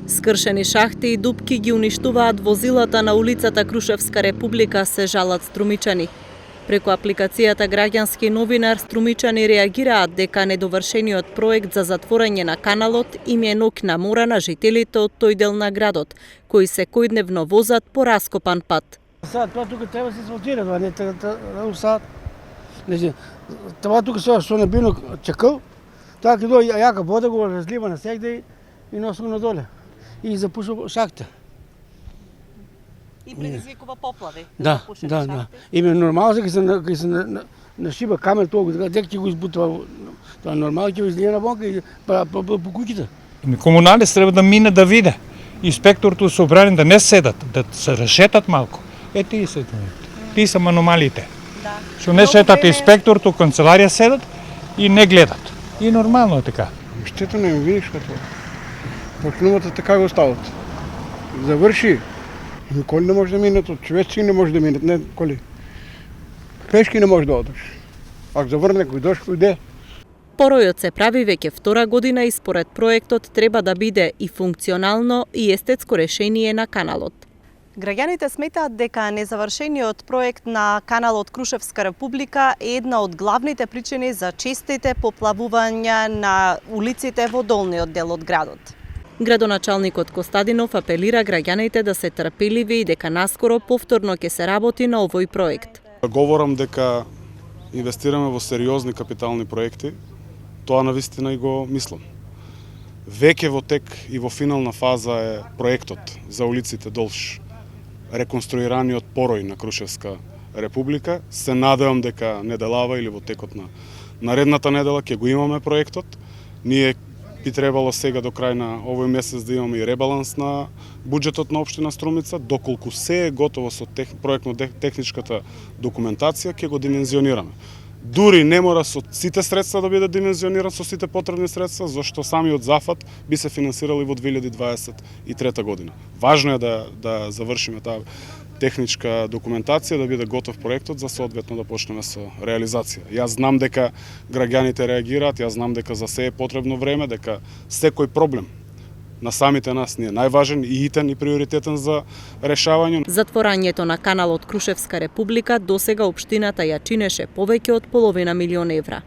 Скршени шахти и дупки ги уништуваат возилата на улицата Крушевска република, се жалат струмичани. Преку апликацијата Граѓански новинар, струмичани реагираат дека недовршениот проект за затворање на каналот им е ног на мора на жителите од тој дел на градот, кои секојдневно возат по раскопан пат. Сега тоа тука треба да се асфалтира, а не сега. Това тука што не било чекал, тоа ќе дојде јака вода го разлива на сегде и носи го надоле. И запуша шахта. И предизвикува поплави. Да. Име нормално ќе се нашиба камер тоа, дека ќе го избутува. Тоа нормално ќе го излие на вонка и по куќите. Комуналец треба да мине да виде. Инспекторите собрани да не седат, да се решетат малку. Тие се тие се аномалиите. Да. Што не седат инспекторите, канцеларија седат и не гледат. И нормално е така. Штето не видиш како. Почнувате така го остават. Заврши. Коли не може да минат, од човечки не може да минат, не коли. Пешки не може да одиш. Ако заврне кој дошко иде. Поројот се прави веќе втора година и според проектот треба да биде и функционално и естетско решение на каналот. Граѓаните сметаат дека незавршениот проект на каналот Крушевска република е една од главните причини за честите поплавувања на улиците во долниот дел од градот. Градоначалникот Костадинов апелира граѓаните да се трпеливи и дека наскоро повторно ќе се работи на овој проект. Говорам дека инвестираме во сериозни капитални проекти, тоа навистина и го мислам. Веќе во тек и во финална фаза е проектот за улиците долж реконструираниот порој на Крушевска република. Се надевам дека неделава или во текот на наредната недела ќе го имаме проектот. Ние би требало сега до крај на овој месец да имаме и ребаланс на буџетот на општина Струмица, доколку се е готово со проектно-техничката документација, ќе го димензионираме. Дури не мора со сите средства да биде димензиониран со сите потребни средства, зашто самиот зафат би се финансирал и во 2023 година. Важно е да завршиме таа техничка документација, да биде готов проектот за соодветно да почнеме со реализација. Јас знам дека граѓаните реагираат, јас знам дека за се е потребно време, дека секој проблем на самите нас не е најважен и итен и приоритетен за решавање. Затворањето на каналот Крушевска република досега општината ја чинеше повеќе од половина милион евра.